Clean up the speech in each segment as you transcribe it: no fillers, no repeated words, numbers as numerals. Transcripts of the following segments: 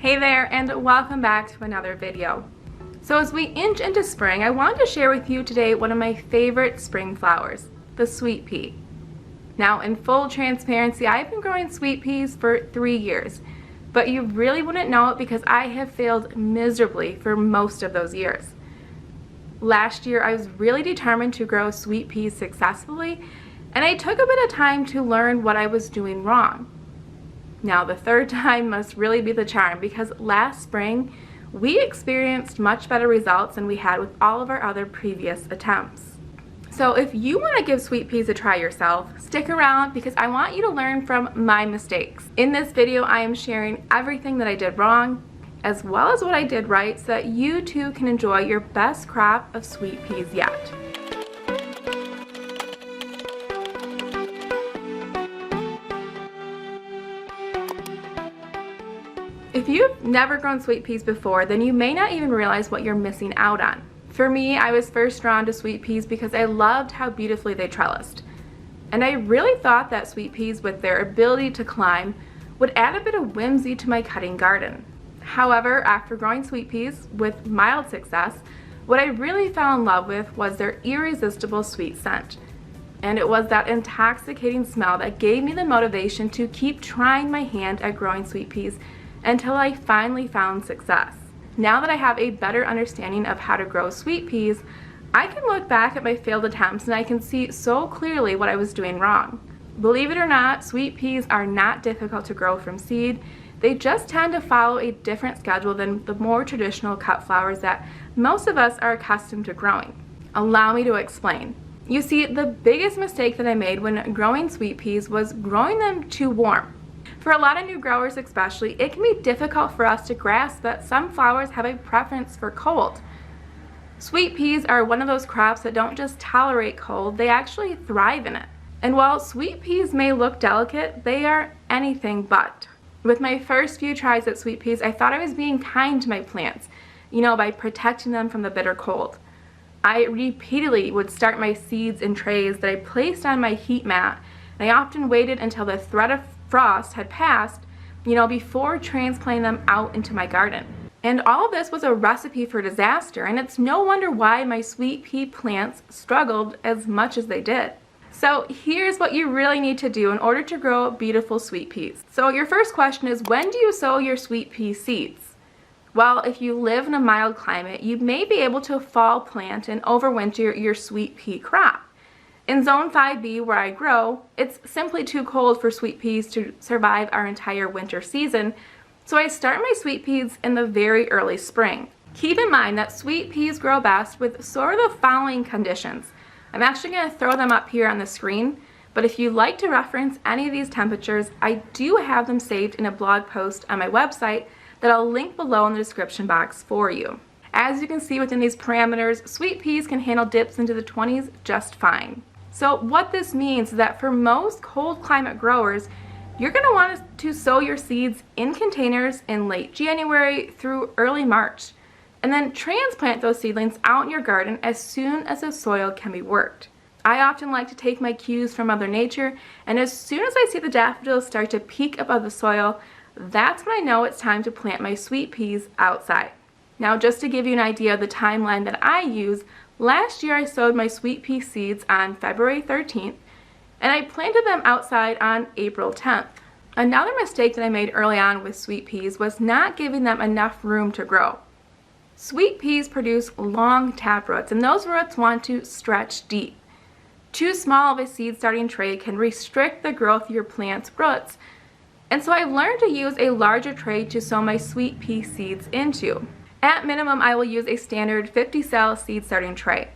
Hey there, and welcome back to another video. So as we inch into spring, I wanted to share with you today one of my favorite spring flowers, the sweet pea. Now, in full transparency, I've been growing sweet peas for 3 years, but you really wouldn't know it because I have failed miserably for most of those years. Last year, I was really determined to grow sweet peas successfully, and I took a bit of time to learn what I was doing wrong. Now, the third time must really be the charm because last spring, we experienced much better results than we had with all of our other previous attempts. So if you want to give sweet peas a try yourself, stick around because I want you to learn from my mistakes. In this video, I am sharing everything that I did wrong, as well as what I did right, so that you too can enjoy your best crop of sweet peas yet. If you've never grown sweet peas before, then you may not even realize what you're missing out on. For me, I was first drawn to sweet peas because I loved how beautifully they trellised. And I really thought that sweet peas, with their ability to climb, would add a bit of whimsy to my cutting garden. However, after growing sweet peas with mild success, what I really fell in love with was their irresistible sweet scent. And it was that intoxicating smell that gave me the motivation to keep trying my hand at growing sweet peas until I finally found success. Now that I have a better understanding of how to grow sweet peas, I can look back at my failed attempts and I can see so clearly what I was doing wrong. Believe it or not, sweet peas are not difficult to grow from seed. They just tend to follow a different schedule than the more traditional cut flowers that most of us are accustomed to growing. Allow me to explain. You see, the biggest mistake that I made when growing sweet peas was growing them too warm. For a lot of new growers especially, it can be difficult for us to grasp that some flowers have a preference for cold. Sweet peas are one of those crops that don't just tolerate cold, they actually thrive in it. And while sweet peas may look delicate, they are anything but. With my first few tries at sweet peas, I thought I was being kind to my plants, by protecting them from the bitter cold. I repeatedly would start my seeds in trays that I placed on my heat mat, and I often waited until the threat of frost had passed, before transplanting them out into my garden. And all of this was a recipe for disaster, and it's no wonder why my sweet pea plants struggled as much as they did. So here's what you really need to do in order to grow beautiful sweet peas. So your first question is, when do you sow your sweet pea seeds? Well, if you live in a mild climate, you may be able to fall plant and overwinter your sweet pea crop. In Zone 5B, where I grow, it's simply too cold for sweet peas to survive our entire winter season, so I start my sweet peas in the very early spring. Keep in mind that sweet peas grow best with sort of the following conditions. I'm actually going to throw them up here on the screen, but if you'd like to reference any of these temperatures, I do have them saved in a blog post on my website that I'll link below in the description box for you. As you can see within these parameters, sweet peas can handle dips into the 20s just fine. So what this means is that for most cold climate growers, you're going to want to sow your seeds in containers in late January through early March, and then transplant those seedlings out in your garden as soon as the soil can be worked. I often like to take my cues from Mother Nature, and as soon as I see the daffodils start to peek above the soil, that's when I know it's time to plant my sweet peas outside. Now, just to give you an idea of the timeline that I use, last year I sowed my sweet pea seeds on February 13th, and I planted them outside on April 10th. Another mistake that I made early on with sweet peas was not giving them enough room to grow. Sweet peas produce long taproots, and those roots want to stretch deep. Too small of a seed starting tray can restrict the growth of your plant's roots, and so I've learned to use a larger tray to sow my sweet pea seeds into. At minimum, I will use a standard 50-cell seed starting tray.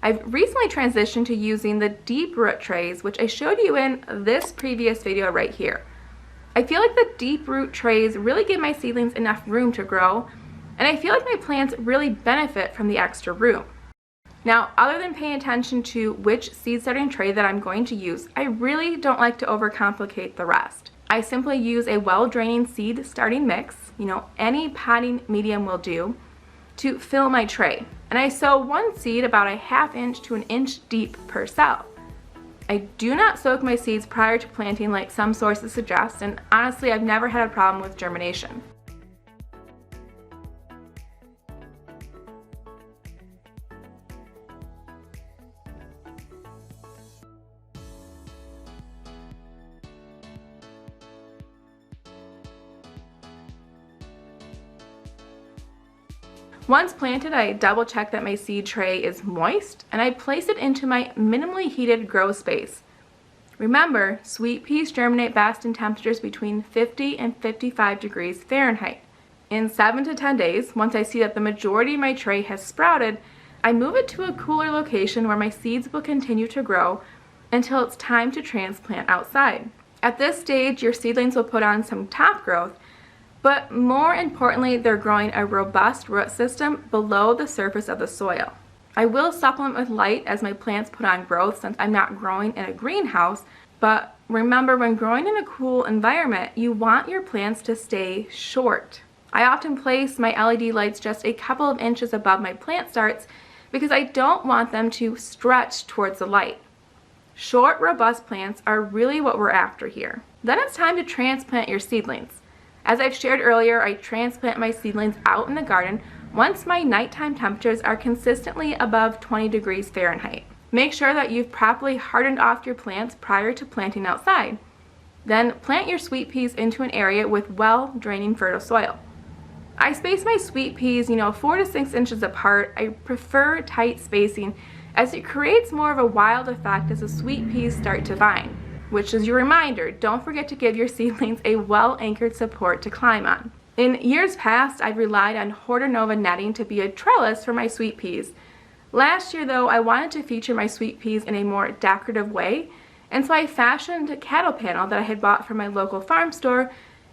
I've recently transitioned to using the deep root trays, which I showed you in this previous video right here. I feel like the deep root trays really give my seedlings enough room to grow, and I feel like my plants really benefit from the extra room. Now, other than paying attention to which seed starting tray that I'm going to use, I really don't like to overcomplicate the rest. I simply use a well-draining seed starting mix, any potting medium will do, to fill my tray. And I sow one seed about a ½ inch to 1 inch deep per cell. I do not soak my seeds prior to planting like some sources suggest, and honestly I've never had a problem with germination. Once planted, I double check that my seed tray is moist and I place it into my minimally heated grow space. Remember, sweet peas germinate best in temperatures between 50 and 55 degrees Fahrenheit. In 7 to 10 days, once I see that the majority of my tray has sprouted, I move it to a cooler location where my seeds will continue to grow until it's time to transplant outside. At this stage, your seedlings will put on some top growth, but more importantly, they're growing a robust root system below the surface of the soil. I will supplement with light as my plants put on growth since I'm not growing in a greenhouse, but remember, when growing in a cool environment, you want your plants to stay short. I often place my LED lights just a couple of inches above my plant starts because I don't want them to stretch towards the light. Short, robust plants are really what we're after here. Then it's time to transplant your seedlings. As I've shared earlier, I transplant my seedlings out in the garden once my nighttime temperatures are consistently above 20 degrees Fahrenheit. Make sure that you've properly hardened off your plants prior to planting outside. Then plant your sweet peas into an area with well-draining fertile soil. I space my sweet peas, 4 to 6 inches apart. I prefer tight spacing as it creates more of a wild effect as the sweet peas start to vine. Which is your reminder, don't forget to give your seedlings a well-anchored support to climb on. In years past, I've relied on Horta Nova netting to be a trellis for my sweet peas. Last year though, I wanted to feature my sweet peas in a more decorative way, and so I fashioned a cattle panel that I had bought from my local farm store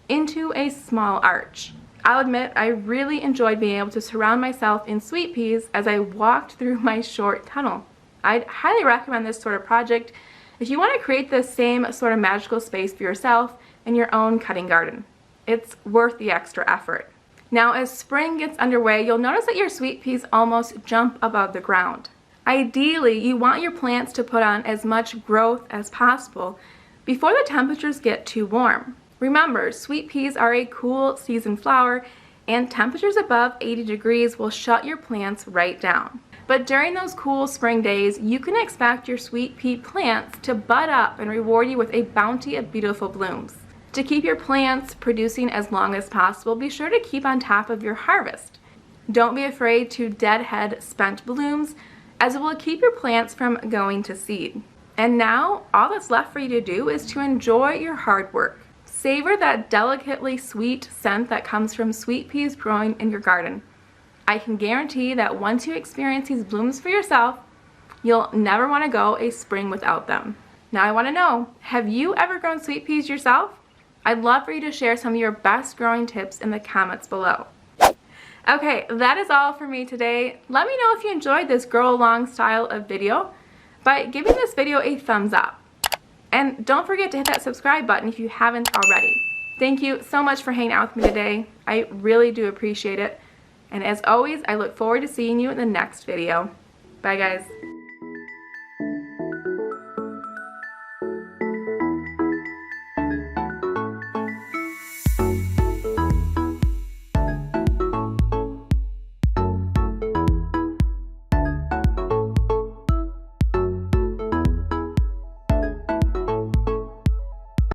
into a small arch. I'll admit, I really enjoyed being able to surround myself in sweet peas as I walked through my short tunnel. I'd highly recommend this sort of project if you want to create the same sort of magical space for yourself in your own cutting garden. It's worth the extra effort. Now, as spring gets underway, you'll notice that your sweet peas almost jump above the ground. Ideally, you want your plants to put on as much growth as possible before the temperatures get too warm. Remember, sweet peas are a cool season flower, and temperatures above 80 degrees will shut your plants right down. But during those cool spring days, you can expect your sweet pea plants to bud up and reward you with a bounty of beautiful blooms. To keep your plants producing as long as possible, be sure to keep on top of your harvest. Don't be afraid to deadhead spent blooms, as it will keep your plants from going to seed. And now, all that's left for you to do is to enjoy your hard work. Savor that delicately sweet scent that comes from sweet peas growing in your garden. I can guarantee that once you experience these blooms for yourself, you'll never want to go a spring without them. Now I want to know, have you ever grown sweet peas yourself? I'd love for you to share some of your best growing tips in the comments below. Okay, that is all for me today. Let me know if you enjoyed this grow along style of video by giving this video a thumbs up. And don't forget to hit that subscribe button if you haven't already. Thank you so much for hanging out with me today. I really do appreciate it. And as always, I look forward to seeing you in the next video. Bye guys.